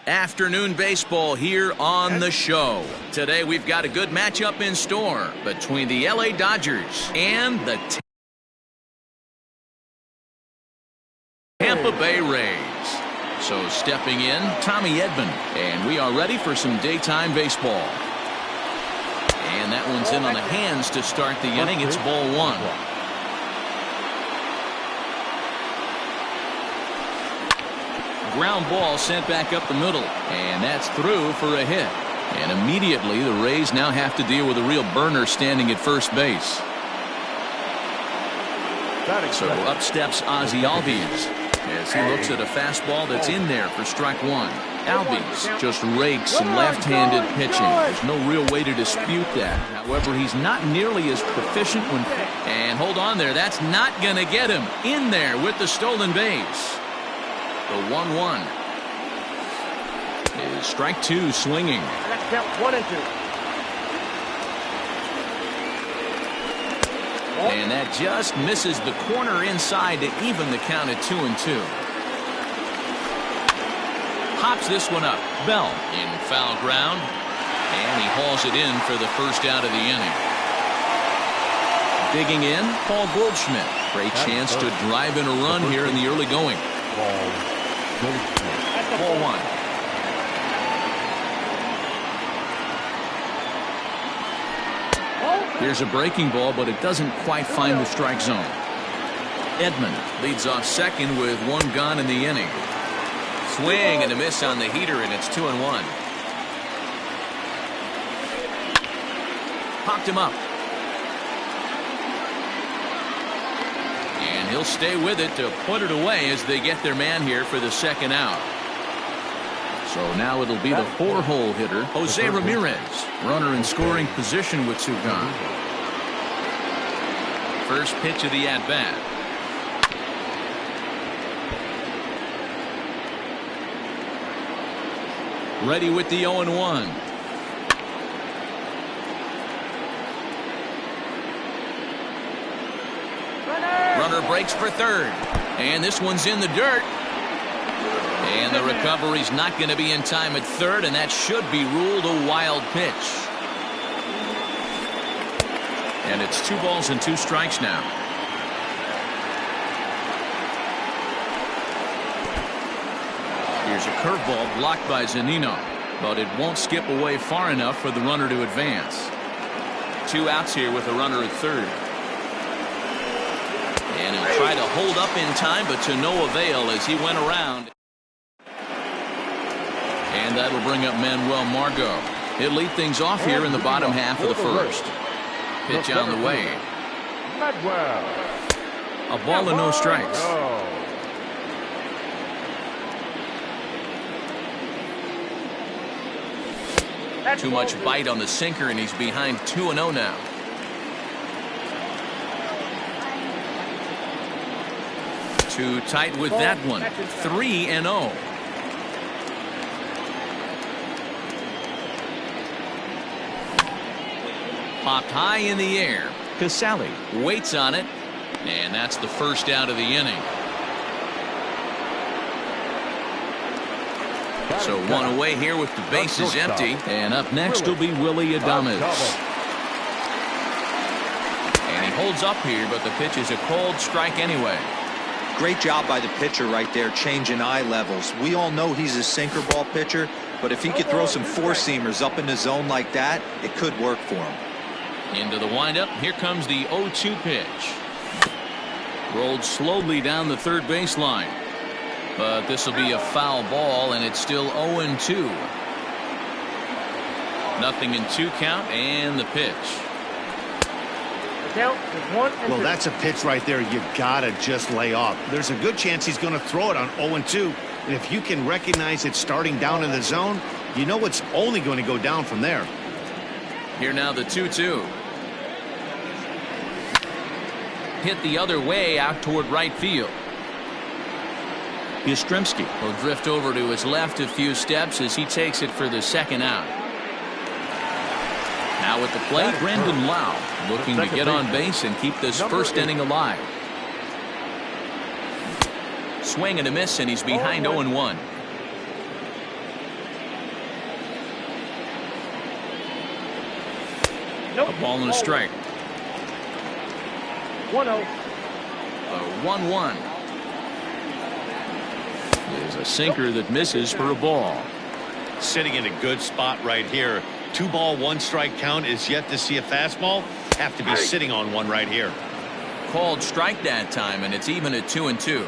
Afternoon baseball here on the show. Today we've got a good matchup in store between the LA Dodgers and the Tampa Bay Rays. So stepping in, Tommy Edman, and we are ready for some daytime baseball. And that one's in on the hands to start the inning. It's ball one. Ground ball sent back up the middle, and that's through for a hit. And immediately the Rays now have to deal with a real burner standing at first base. So up steps Ozzie Albies as he looks at a fastball that's in there for strike one. Albies just rakes some left-handed pitching. There's no real way to dispute that. However, he's not nearly as proficient when... And hold on there, that's not going to get him in there with the stolen base. The 1-1 is strike two swinging. That's count 1 and 2. And that just misses the corner inside to even the count at 2-2. Hops this one up. Bell in foul ground. And he hauls it in for the first out of the inning. Digging in, Paul Goldschmidt. Great chance to drive in a run here in the early going. Ball one. Here's a breaking ball, but it doesn't quite find the strike zone. Edman leads off second with one gone in the inning. Swing and a miss on the heater, and it's 2-1. Popped him up. And he'll stay with it to put it away as they get their man here for the second out. So now it'll be the four-hole hitter, Jose Ramirez. Runner in scoring position with two gone. First pitch of the at-bat. Ready with the 0-1. Runner breaks for third. And this one's in the dirt. And the recovery's not going to be in time at third, and that should be ruled a wild pitch. And it's 2 balls and 2 strikes now. Here's a curveball blocked by Zunino, but it won't skip away far enough for the runner to advance. 2 outs here with a runner at third. And he'll try to hold up in time, but to no avail as he went around. And that'll bring up Manuel Margot. He'll lead things off here in the bottom half of the first. Pitch on the way. A ball and no strikes. Too much bite on the sinker, and he's behind 2-0 now. Too tight with that one. 3-0. Popped high in the air. Casali waits on it, and that's the first out of the inning. So one away here with the bases empty, and up next will be Willie Adames. And he holds up here, but the pitch is a cold strike anyway. Great job by the pitcher right there, changing eye levels. We all know he's a sinker ball pitcher, but if he could throw some four-seamers up in the zone like that, it could work for him. Into the windup. Here comes the 0-2 pitch. Rolled slowly down the third baseline. But this will be a foul ball, and it's still 0-2. Nothing in 2 count, and the pitch. The count is 1 and 2. Well, that's a pitch right there you gotta just lay off. There's a good chance he's going to throw it on 0-2, and if you can recognize it starting down in the zone, you know it's only going to go down from there. Here now the 2-2. Hit the other way out toward right field. Yastrzemski will drift over to his left a few steps as he takes it for the second out. Now at the plate, Brandon Lau looking to get on base and keep this first inning alive. Swing and a miss, and he's behind 0-1. Ball and a strike. 1-0. 1-1. There's a sinker that misses for a ball. Sitting in a good spot right here. 2-ball, 1-strike count is yet to see a fastball. Have to be sitting on one right here. Called strike that time, and it's even at 2-2.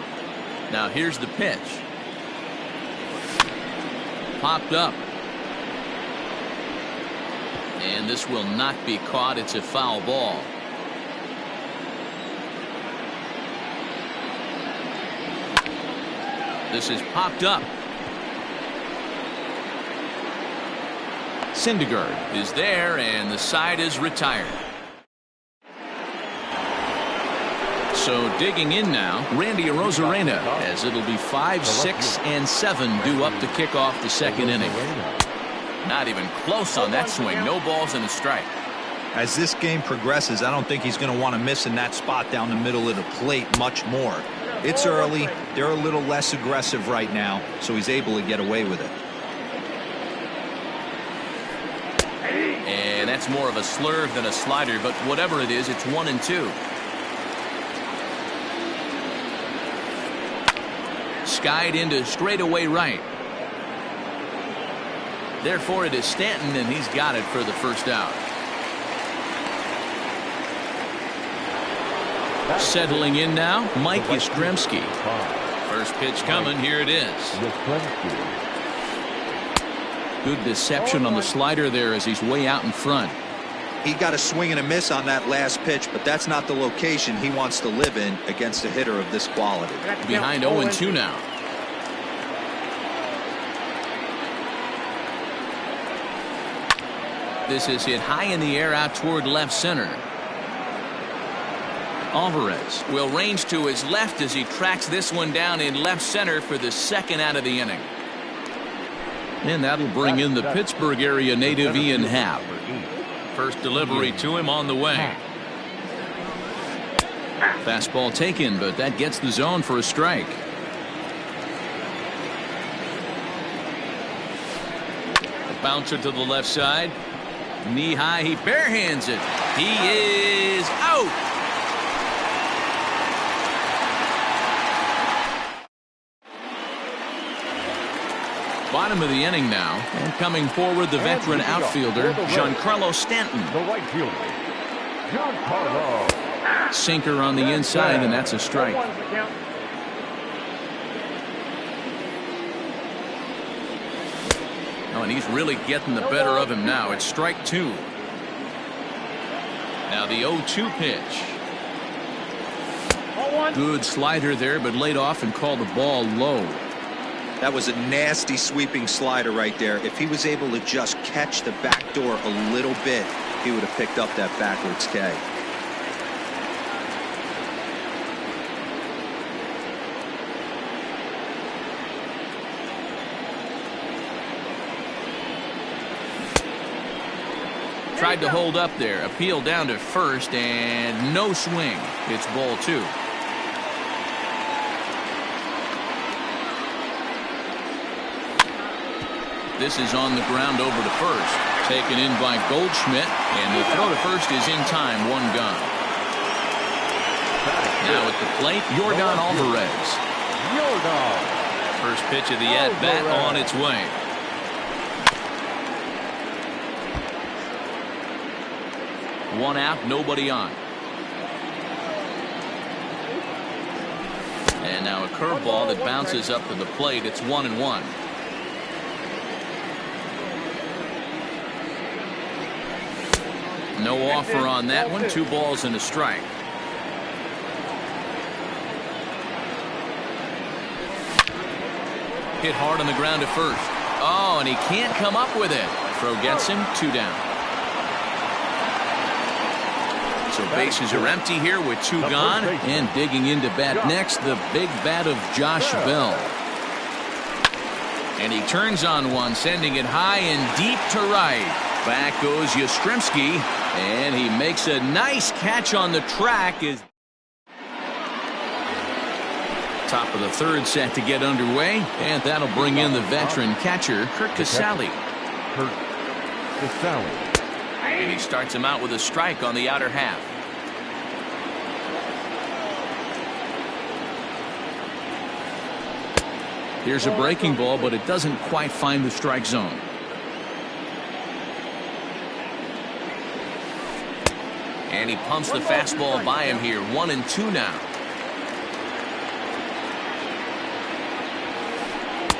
Now here's the pitch. Popped up. And this will not be caught. It's a foul ball. This is popped up. Syndergaard is there, and the side is retired. So digging in now, Randy Arozarena, as it'll be 5, 6, and 7 due up to kick off the second inning. Not even close on that swing. No balls and a strike. As this game progresses, I don't think he's going to want to miss in that spot down the middle of the plate much more. It's early. They're a little less aggressive right now, so he's able to get away with it. And that's more of a slurve than a slider, but whatever it is, it's 1-2. Skied into straightaway right. Therefore, it is Stanton, and he's got it for the first out. Settling in now, Mike Yastrzemski. First pitch coming. Here it is. Good deception on the slider there as he's way out in front. He got a swing and a miss on that last pitch, but that's not the location he wants to live in against a hitter of this quality. Behind 0-2 now. This is hit high in the air out toward left center. Alvarez will range to his left as he tracks this one down in left center for the second out of the inning. And that'll bring in the Pittsburgh area native Ian Happ. First delivery to him on the way. Fastball taken, but that gets the zone for a strike. A bouncer to the left side. Knee high, he barehands it. He is out. Bottom of the inning now, and coming forward the veteran outfielder Giancarlo Stanton. The right fielder, Giancarlo. Sinker on the inside, and that's a strike. Oh, and he's really getting the better of him now. It's strike 2. Now the 0-2 pitch. Good slider there, but laid off and called the ball low. That was a nasty sweeping slider right there. If he was able to just catch the back door a little bit, he would have picked up that backwards K. Tried to hold up there. Appeal down to first, and no swing. It's ball 2. This is on the ground over to first. Taken in by Goldschmidt, and the throw to first is in time. 1 gone. Now at the plate, Yordan Alvarez. First pitch of the at-bat on its way. One out, nobody on. And now a curveball that bounces up to the plate. It's 1-1. No offer on that one. 2 balls and a strike. Hit hard on the ground at first. Oh, and he can't come up with it. Throw gets him. 2 down. So bases are empty here with 2 gone. And digging into bat next, the big bat of Josh Bell. And he turns on one, sending it high and deep to right. Back goes Yastrzemski, and he makes a nice catch on the track. Is top of the 3rd set to get underway, and that'll bring in the veteran catcher Curt Casali. And he starts him out with a strike on the outer half. Here's a breaking ball, but it doesn't quite find the strike zone. And he pumps the fastball by him here. 1-2 now.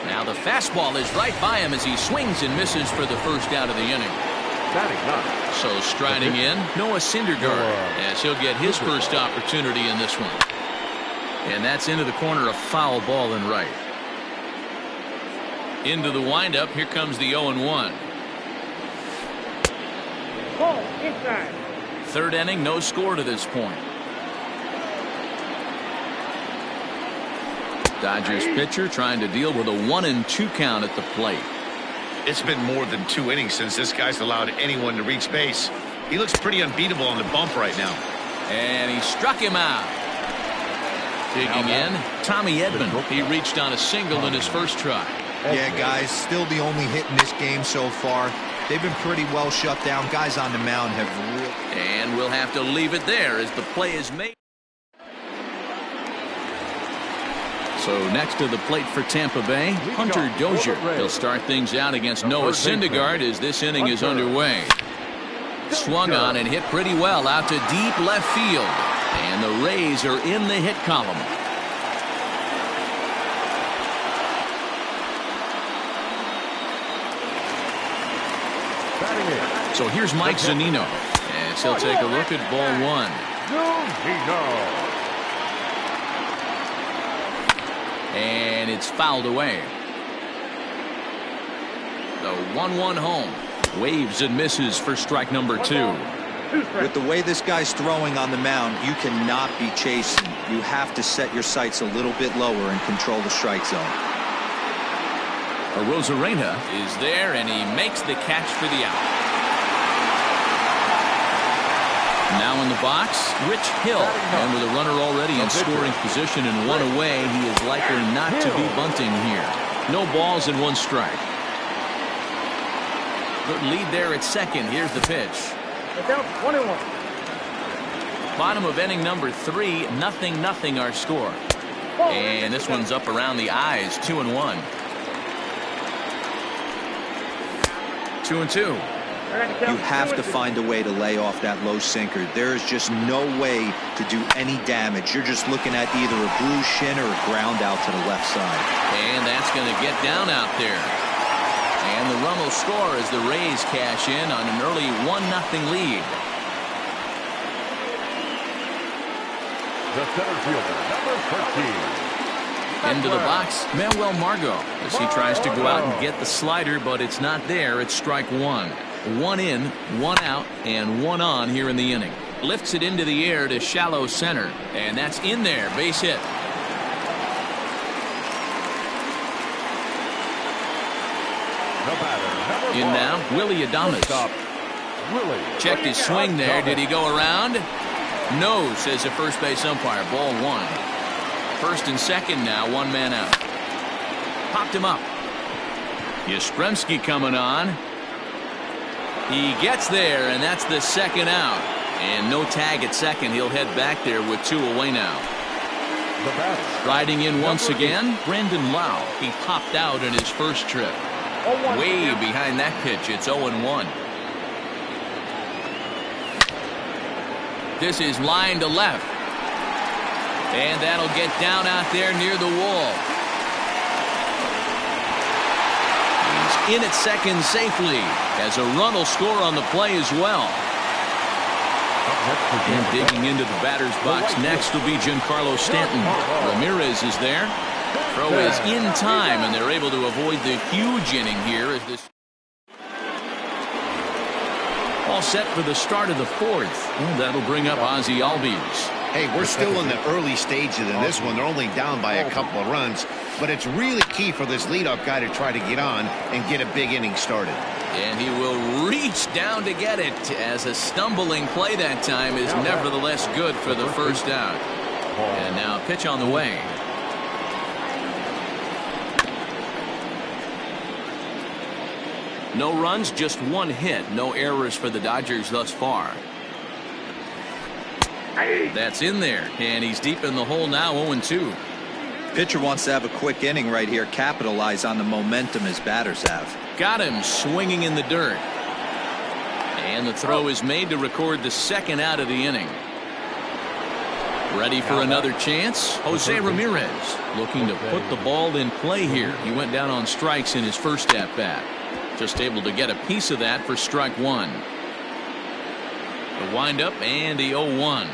Now the fastball is right by him as he swings and misses for the first out of the inning. So striding in, Noah Syndergaard, as he'll get his first opportunity in this one. And that's into the corner, a foul ball and right. Into the windup, here comes the 0-1. Ball inside. Third inning, no score to this point. Dodgers pitcher trying to deal with a 1-2 count at the plate. It's been more than 2 innings since this guy's allowed anyone to reach base. He looks pretty unbeatable on the bump right now. And he struck him out. Digging in, Tommy Edman. He reached on a single in his first try. Yeah, guys, still the only hit in this game so far. They've been pretty well shut down. Guys on the mound have really... And we'll have to leave it there as the play is made. So next to the plate for Tampa Bay, Hunter Dozier. He'll start things out against Noah Syndergaard as this inning is underway. Swung on and hit pretty well out to deep left field. And the Rays are in the hit column. So here's Mike Zunino as he'll take a look at ball one. And it's fouled away. The 1-1 home. Waves and misses for strike number 2. With the way this guy's throwing on the mound, you cannot be chasing. You have to set your sights a little bit lower and control the strike zone. Arozarena is there, and he makes the catch for the out. Now in the box, Rich Hill. And with a runner already in scoring position and one away, he is likely not to be bunting here. No balls and 1 strike. Good lead there at second. Here's the pitch. Down 21. Bottom of inning number 3, 0-0 our score. And this one's up around the eyes, 2-1. 2-2. You have to find a way to lay off that low sinker. There is just no way to do any damage. You're just looking at either a bruised shin or a ground out to the left side. And that's going to get down out there. And the run will score as the Rays cash in on an early 1-0 lead. The center fielder, number 13. Into the box, Manuel Margot, as he tries to go out and get the slider, but it's not there. It's strike 1. 1 in, 1 out, and 1 on here in the inning. Lifts it into the air to shallow center, and that's in there. Base hit. In now, Willie Adames. Checked his swing there. Did he go around? No, says the first base umpire. Ball 1. First and second now, 1 man out. Popped him up. Yastrzemski coming on. He gets there, and that's the second out. And no tag at second. He'll head back there with 2 away now. Riding in once again, Brandon Lau. He popped out in his first trip. Way behind that pitch. It's 0-1. This is line to left. And that'll get down out there near the wall. He's in at second safely as a run will score on the play as well. And digging into the batter's box next will be Giancarlo Stanton. Ramirez is there. Throw is in time, and they're able to avoid the huge inning here as this. All set for the start of the 4th. And that'll bring up Ozzie Albies. Hey, we're still in the early stages in this one. They're only down by a couple of runs, but it's really key for this leadoff guy to try to get on and get a big inning started. And he will reach down to get it, as a stumbling play that time is nevertheless good for the first out. And now pitch on the way. No runs, just one hit. No errors for the Dodgers thus far. That's in there, and he's deep in the hole now, 0-2. Pitcher wants to have a quick inning right here, capitalize on the momentum his batters have. Got him swinging in the dirt. And the throw is made to record the second out of the inning. Ready for another chance? Jose Ramirez looking to put the ball in play here. He went down on strikes in his first at-bat. Just able to get a piece of that for strike one. The windup and the 0-1.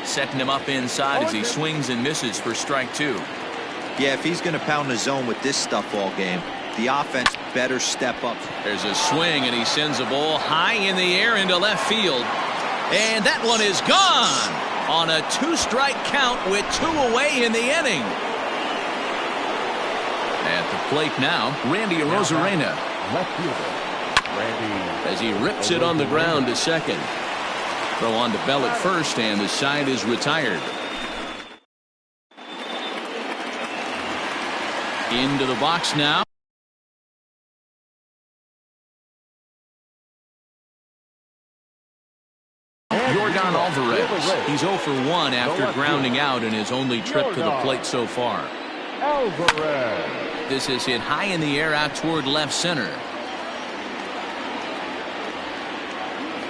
Setting him up inside as he swings and misses for strike two. Yeah, if he's going to pound the zone with this stuff all game, the offense better step up. There's a swing, and he sends a ball high in the air into left field. And that one is gone on a two-strike count with two away in the inning. At the plate now, Randy Arozarena. Left fielder, Randy. As he rips it on the ground to second. Throw on to Bell at first, and the side is retired. Into the box now. Yordan Alvarez. He's 0 for 1 after grounding out in his only trip to the plate so far. Alvarez. This is hit high in the air out toward left center.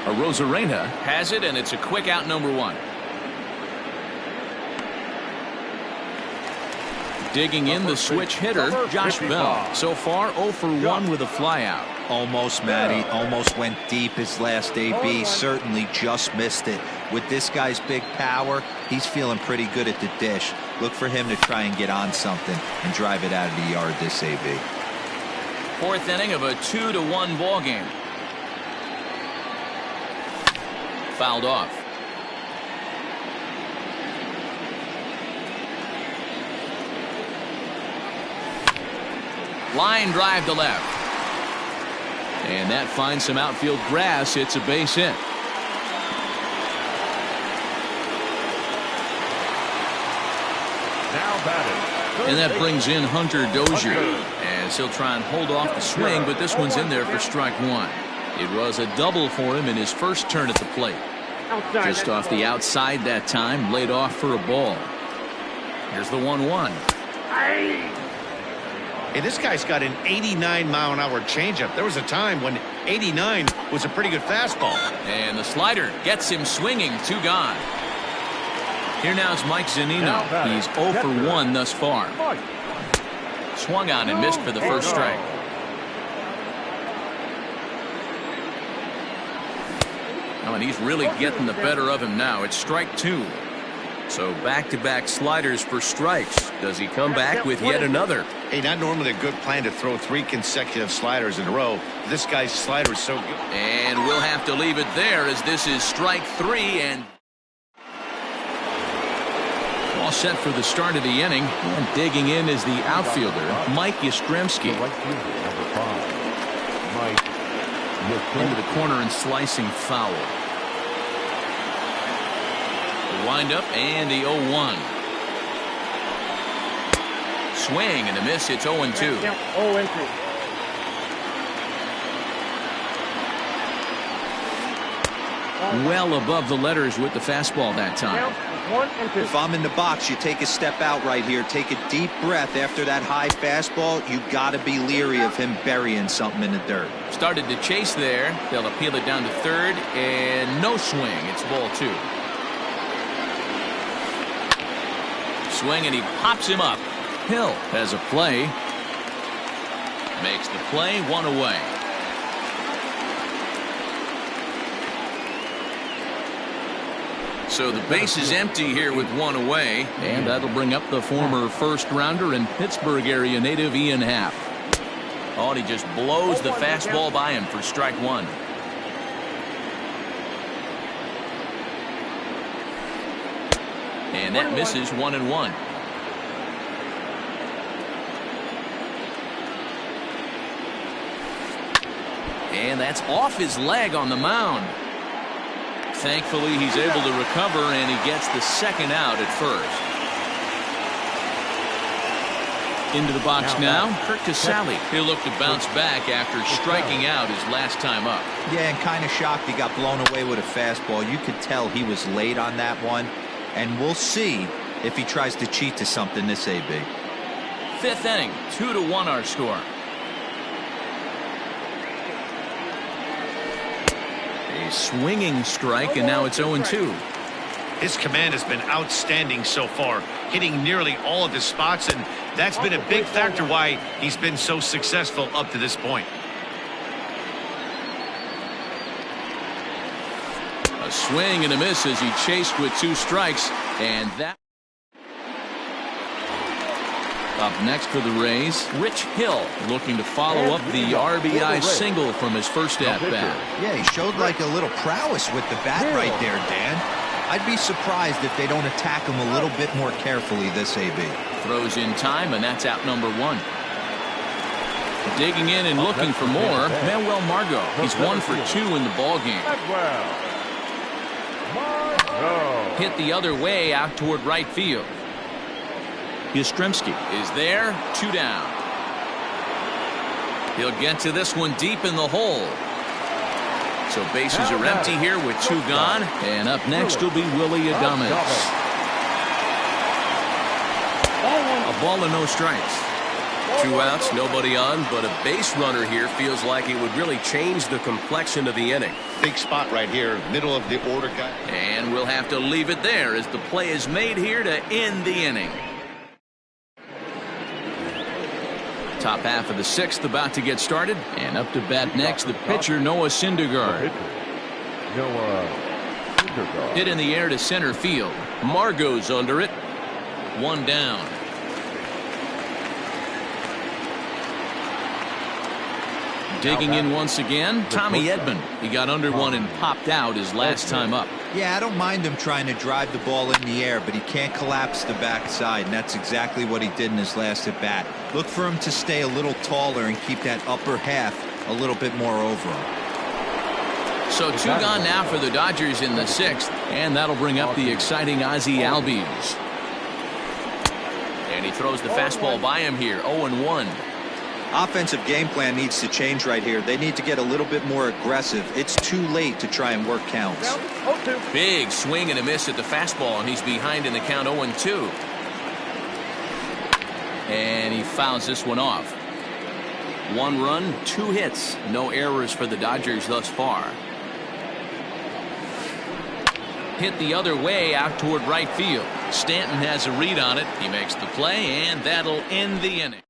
Arozarena has it, and it's a quick out, number one. Digging in the switch hitter, Josh Bell. So far 0 for 1 with a flyout. Almost, Matty. Almost went deep his last AB. Certainly just missed it. With this guy's big power, he's feeling pretty good at the dish. Look for him to try and get on something and drive it out of the yard this AB. Fourth inning of a 2-1 ball game. Fouled off. Line drive to left. And that finds some outfield grass. It's a base hit. Now batting. And that brings in Hunter Dozier. As he'll try and hold off the swing, but this one's in there for strike one. It was a double for him in his first turn at the plate. Just off the outside that time, laid off for a ball. Here's the 1-1. Hey, this guy's got an 89-mile-an-hour changeup. There was a time when 89 was a pretty good fastball. And the slider gets him swinging. 2 gone. Here now is Mike Zunino. He's 0 for 1 thus far. Swung on and missed for the first strike. Oh, and he's really getting the better of him now. It's strike 2. So back-to-back sliders for strikes. Does he come back with yet another? Hey, not normally a good plan to throw 3 consecutive sliders in a row. This guy's slider is so good. And we'll have to leave it there as this is strike 3. And all set for the start of the inning. And digging in is the outfielder, Mike Yastrzemski. Right fielder, number 5. Mike. Into the corner and slicing foul. The windup and the 0-1. Swing and a miss. It's 0-2. 0-2. Well above the letters with the fastball that time. 1-2. If I'm in the box, you take a step out right here. Take a deep breath after that high fastball. You got to be leery of him burying something in the dirt. Started to chase there. They'll appeal it down to third, and no swing. It's ball 2. Swing, and he pops him up. Hill has a play. Makes the play, 1 away. So the base is empty here with 1 away, and that'll bring up the former first-rounder and Pittsburgh area native Ian Happ. Oh, and he just blows the fastball by him for strike 1. And that misses 1-1. And that's off his leg on the mound. Thankfully, he's able to recover, and he gets the second out at first. Into the box now, Kurt Casale. He'll look to bounce back after striking out his last time up. Yeah, and kind of shocked he got blown away with a fastball. You could tell he was late on that one. And we'll see if he tries to cheat to something this AB. Fifth inning, 2-1 our score. A swinging strike, and now it's 0-2. His command has been outstanding so far, hitting nearly all of his spots, and that's been a big factor why he's been so successful up to this point. A swing and a miss as he chased with 2 strikes, and that. Up next for the Rays, Rich Hill looking to follow up the RBI single from his first at-bat. Yeah, he showed like a little prowess with the bat right there, Dan. I'd be surprised if they don't attack him a little bit more carefully this AB. Throws in time, and that's out number 1. Digging in and looking for more, Manuel Margot. He's 1 for 2 in the ballgame. Hit the other way out toward right field. Yastrzemski is there, 2 down. He'll get to this one deep in the hole. So bases are empty here with 2 gone. And up next will be Willie Adames. A ball and no strikes. 2 outs, nobody on, but a base runner here feels like it would really change the complexion of the inning. Big spot right here, middle of the order guy. And we'll have to leave it there as the play is made here to end the inning. Top half of the 6th about to get started, and up to bat next the pitcher Noah Syndergaard. Hit in the air to center field. Margot's under it. 1 down. Digging in once again, Tommy Edman. He got under one and popped out his last time up. Yeah, I don't mind him trying to drive the ball in the air, but he can't collapse the backside, and that's exactly what he did in his last at bat. Look for him to stay a little taller and keep that upper half a little bit more over him. So 2 gone now for the Dodgers in the 6th, and that'll bring up the exciting Ozzie Albies. And he throws the fastball by him here, 0-1. Offensive game plan needs to change right here. They need to get a little bit more aggressive. It's too late to try and work counts. Big swing and a miss at the fastball, and he's behind in the count 0-2. And he fouls this one off. 1 run, 2 hits. No errors for the Dodgers thus far. Hit the other way out toward right field. Stanton has a read on it. He makes the play, and that'll end the inning.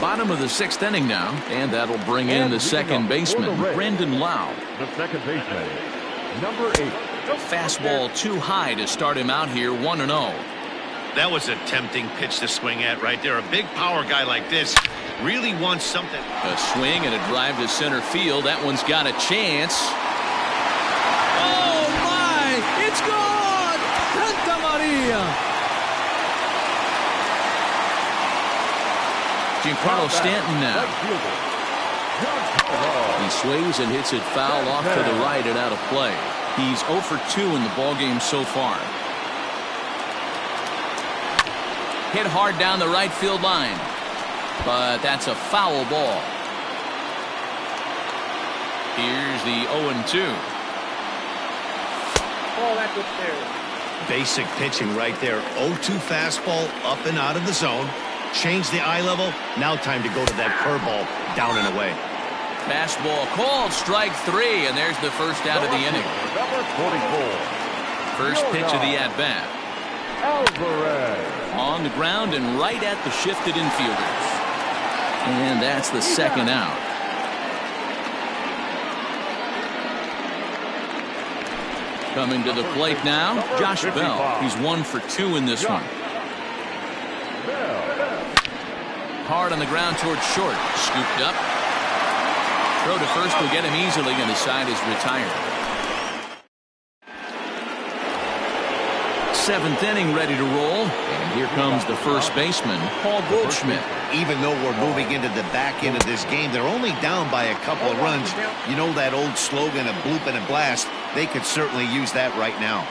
Bottom of the 6th inning now, and that'll bring in the second baseman, Brandon Lau. The second baseman, number 8. Fastball too high to start him out here, 1-0. That was a tempting pitch to swing at right there. A big power guy like this really wants something. A swing and a drive to center field. That one's got a chance. Oh, my! It's gone! Santa Maria! Giancarlo Stanton now. He swings and hits it foul off to the right and out of play. He's 0 for 2 in the ballgame so far. Hit hard down the right field line, but that's a foul ball. Here's the 0-2. Oh, that's upstairs. Basic pitching right there. 0-2 fastball up and out of the zone. Change the eye level. Now time to go to that curveball down and away. Fastball called, strike 3, and there's the first out of the inning. Number 44. First pitch of the at-bat. Alvarez. On the ground and right at the shifted infielders. And that's the second out. Coming to the plate now, Josh Bell. He's 1 for 2 in this one. Hard on the ground towards short. Scooped up. Throw to first will get him easily, and his side is retired. 7th inning ready to roll. And here comes the first baseman, Paul Goldschmidt. Even though we're moving into the back end of this game, they're only down by a couple of runs. You know that old slogan, a bloop and a blast. They could certainly use that right now.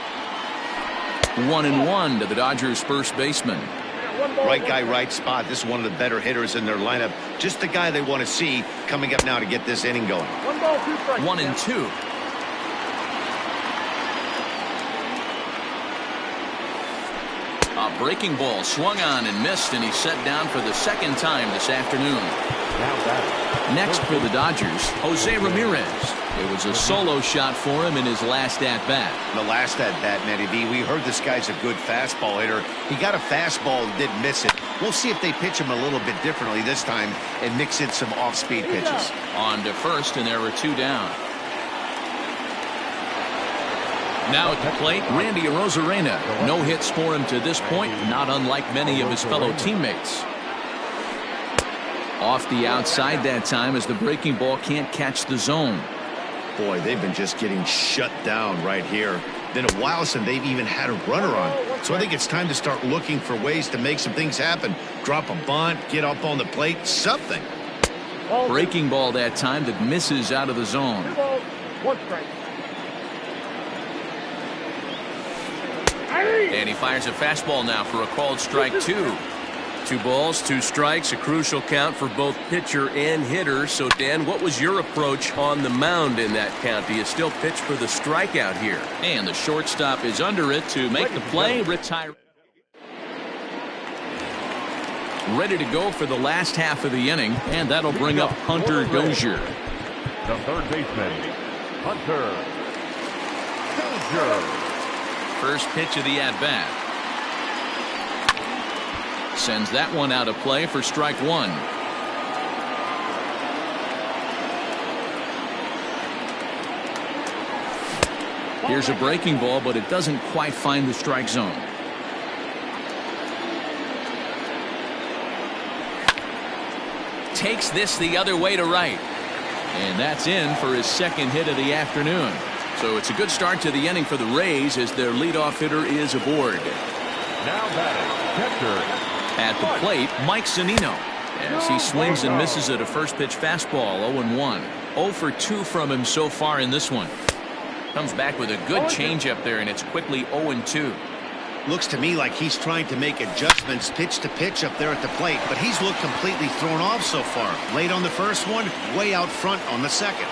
1-1 to the Dodgers first baseman. Right guy, right spot. This is one of the better hitters in their lineup. Just the guy they want to see coming up now to get this inning going. 1-2. A breaking ball swung on and missed, and he's set down for the second time this afternoon. Next for the Dodgers, Jose Ramirez. It was a solo shot for him in his last at-bat. The last at-bat, Matty B, we heard this guy's a good fastball hitter. He got a fastball and didn't miss it. We'll see if they pitch him a little bit differently this time and mix in some off-speed pitches. On to first, and there were two down. Now at the plate, Randy Arozarena. No hits for him to this point, not unlike many of his fellow teammates. Off the outside that time as the breaking ball can't catch the zone. Boy, they've been just getting shut down right here. Been a while since they've even had a runner on. So I think it's time to start looking for ways to make some things happen. Drop a bunt, get up on the plate, something. Breaking ball that time that misses out of the zone. 1 strike. And he fires a fastball now for a called strike 2. 2 balls, 2 strikes, a crucial count for both pitcher and hitter. So, Dan, what was your approach on the mound in that count? Do you still pitch for the strikeout here? And the shortstop is under it to make the play, retire. Ready to go for the last half of the inning, and that'll bring up Hunter Dozier. The third baseman, Hunter Dozier. First pitch of the at-bat. Sends that one out of play for strike 1. Here's a breaking ball, but it doesn't quite find the strike zone. Takes this the other way to right. And that's in for his second hit of the afternoon. So it's a good start to the inning for the Rays as their leadoff hitter is aboard. Now batting, catcher. At the plate, Mike Zunino. As he swings and misses at a first pitch fastball, 0-1. 0 for 2 from him so far in this one. Comes back with a good changeup there, and it's quickly 0-2. Looks to me like he's trying to make adjustments pitch to pitch up there at the plate, but he's looked completely thrown off so far. Late on the first one, way out front on the second.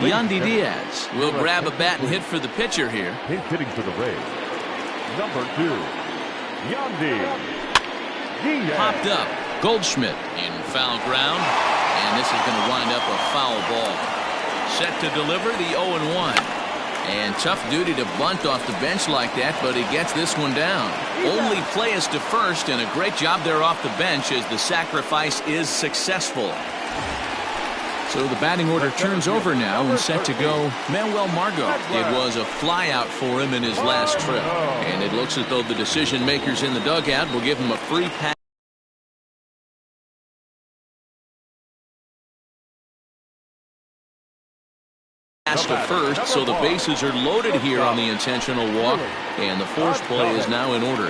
Yandy Diaz will grab a bat and hit for the pitcher here. He's hitting for the Rays. Number 2, Yandy Diaz. Popped up. Goldschmidt in foul ground. And this is going to wind up a foul ball. Set to deliver the 0-1. And tough duty to bunt off the bench like that, but he gets this one down. Only play is to first, and a great job there off the bench as the sacrifice is successful. So the batting order turns over now and set to go Manuel Margot. It was a flyout for him in his last trip. And it looks as though the decision makers in the dugout will give him a free pass to first. So the bases are loaded here on the intentional walk. And the force play is now in order.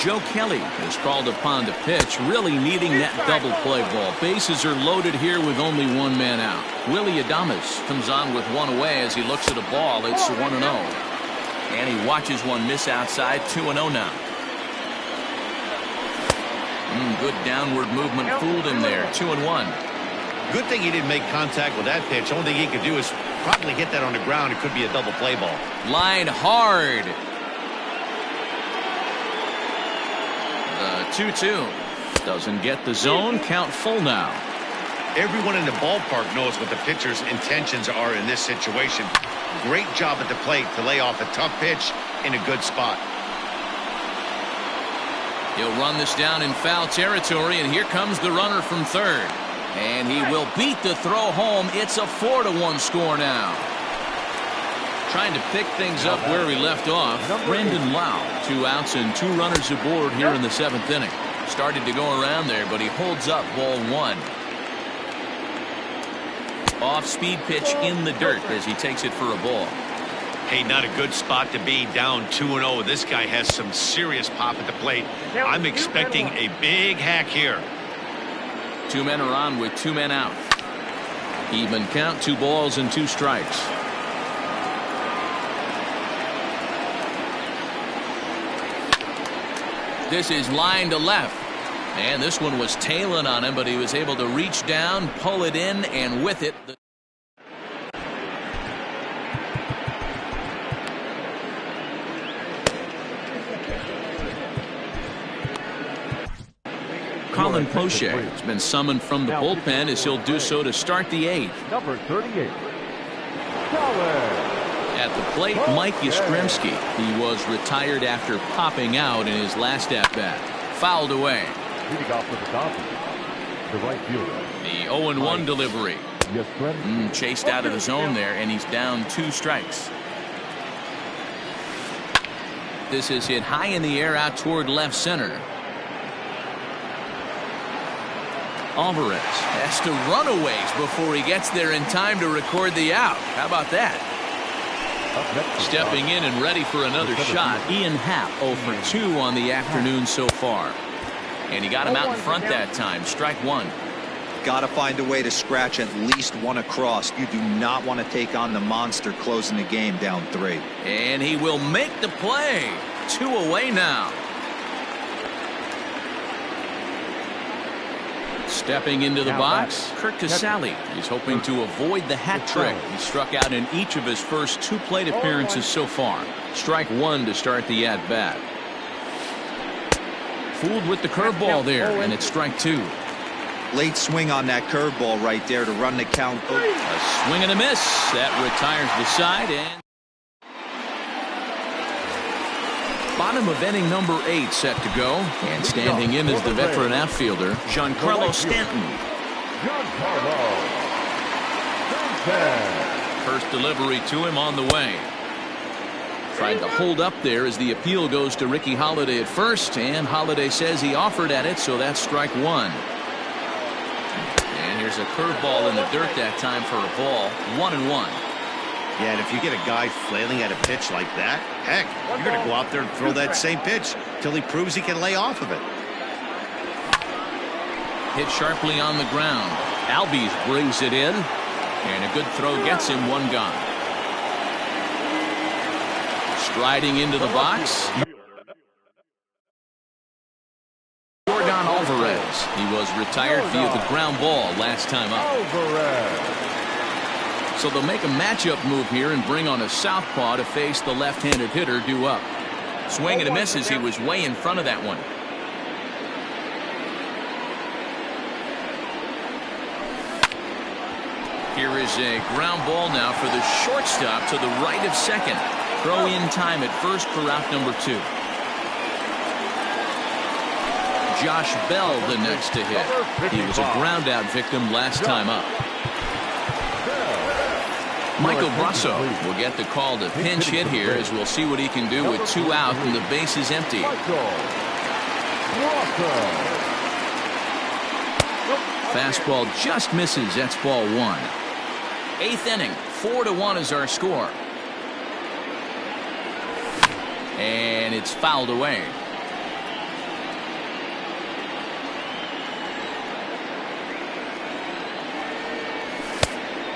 Joe Kelly is called upon to pitch, really needing that double play ball. Bases are loaded here with only 1 man out. Willie Adames comes on with 1 away as he looks at a ball. It's 1-0. And he watches one miss outside. 2-0 now. Good downward movement fooled him there. 2-1. Good thing he didn't make contact with that pitch. Only thing he could do is probably hit that on the ground. It could be a double play ball. Line hard. 2-2. Doesn't get the zone. Count full now. Everyone in the ballpark knows what the pitcher's intentions are in this situation. Great job at the plate to lay off a tough pitch in a good spot. He'll run this down in foul territory, and here comes the runner from third. And he will beat the throw home. It's a 4-1 score now. Trying to pick things up where we left off. Brandon Lau, 2 outs and 2 runners aboard here in the 7th inning. Started to go around there, but he holds up ball 1. Off-speed pitch in the dirt as he takes it for a ball. Hey, not a good spot to be, down 2-0. This guy has some serious pop at the plate. I'm expecting a big hack here. 2 men are on with 2 men out. Even count, 2 balls and 2 strikes. This is line to left. And this one was tailing on him, but he was able to reach down, pull it in, and with it. Colin Poche has been summoned from the bullpen as he'll do so to start the 8th. Number 38. At the plate, Mike Yastrzemski. He was retired after popping out in his last at-bat. Fouled away. Leading off for the Dodgers, the right fielder. The 0-1 delivery. Chased out of the zone there, and he's down 2 strikes. This is hit high in the air out toward left center. Alvarez has to run a ways before he gets there in time to record the out. How about that? Stepping in and ready for another shot, Ian Happ 0 for 2 on the afternoon so far. And he got him out in front that time. Strike 1. Got to find a way to scratch at least 1 across. You do not want to take on the monster closing the game down 3. And he will make the play. 2 away now. Stepping into the box, Kurt Casale. He's hoping to avoid the hat trick. He struck out in each of his first 2 plate appearances so far. Strike 1 to start the at-bat. Fooled with the curveball there, and it's strike 2. Late swing on that curveball right there to run the count. A swing and a miss. That retires the side. And bottom of inning number 8 set to go. And standing in is the veteran outfielder, Giancarlo Stanton. First delivery to him on the way. Tried to hold up there as the appeal goes to Ricky Holiday at first, and Holiday says he offered at it, so that's strike 1. And here's a curveball in the dirt that time for a ball. 1-1. Yeah, and if you get a guy flailing at a pitch like that, heck, you're going to go out there and throw that same pitch till he proves he can lay off of it. Hit sharply on the ground. Albies brings it in, and a good throw gets him 1 gone. Striding into the box, Jordan Alvarez. He was retired via the ground ball last time up. So they'll make a matchup move here and bring on a southpaw to face the left-handed hitter due up. Swing and a miss as he was way in front of that one. Here is a ground ball now for the shortstop to the right of second. Throw in time at first for out number 2. Josh Bell the next to hit. He was a ground out victim last time up. Michael Brasso will get the call to pinch hit here, as we'll see what he can do with 2 out and the base is empty. Fastball just misses. That's ball 1. 8th inning, 4-1 is our score. And it's fouled away.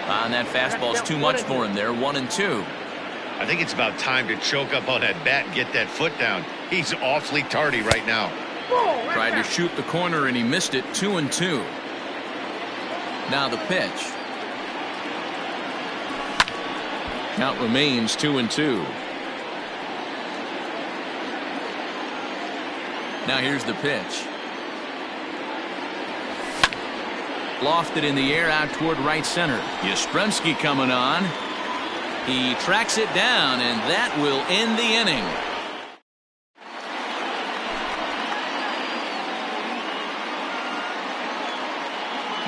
And that fastball's too much for him there. 1-2. I think it's about time to choke up on that bat and get that foot down. He's awfully tardy right now. Tried to shoot the corner and he missed it. 2-2. Now the pitch. Count remains 2-2. Now here's the pitch. Lofted in the air out toward right center. Yastrzemski coming on. He tracks it down, and that will end the inning.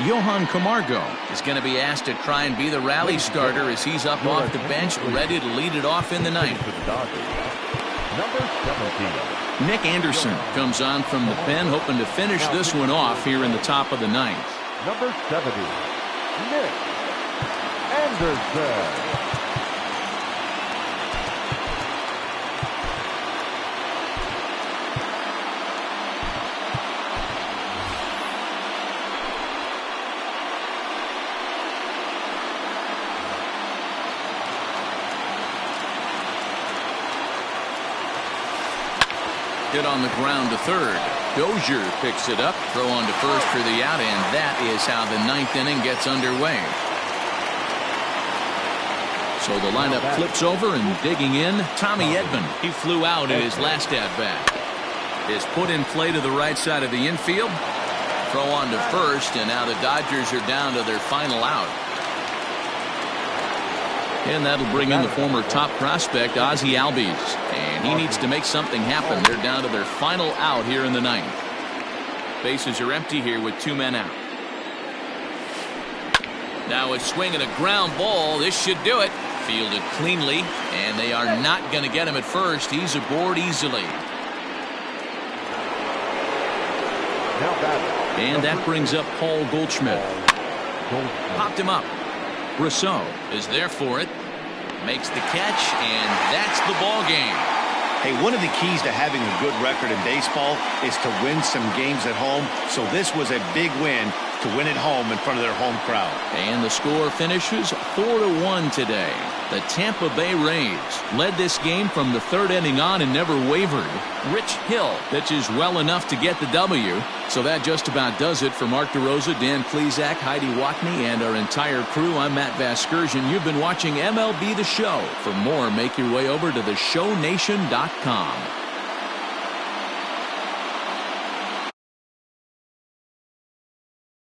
Johan Camargo is going to be asked to try and be the rally starter as he's up off the bench, ready to lead it off in the ninth. Number 17. Nick Anderson comes on from the pen, hoping to finish this one off here in the top of the ninth. Number 70, Nick Anderson. Hit on the ground to third. Dozier picks it up. Throw on to first for the out, and that is how the ninth inning gets underway. So the lineup flips over, and digging in, Tommy Edman. He flew out in his last at-bat. Is put in play to the right side of the infield. Throw on to first, and now the Dodgers are down to their final out. And that'll bring in the former top prospect, Ozzie Albies. And he needs to make something happen. They're down to their final out here in the ninth. Bases are empty here with 2 men out. Now a swing and a ground ball. This should do it. Fielded cleanly, and they are not going to get him at first. He's aboard easily. And that brings up Paul Goldschmidt. Popped him up. Rousseau is there for it. Makes the catch, and that's the ball game. Hey, one of the keys to having a good record in baseball is to win some games at home. So this was a big win to win at home in front of their home crowd. And the score finishes 4-1 today. The Tampa Bay Rays led this game from the third inning on and never wavered. Rich Hill pitches well enough to get the W. So that just about does it for Mark DeRosa, Dan Plesac, Heidi Watney, and our entire crew. I'm Matt Vasgersian. You've been watching MLB The Show. For more, make your way over to theshownation.com.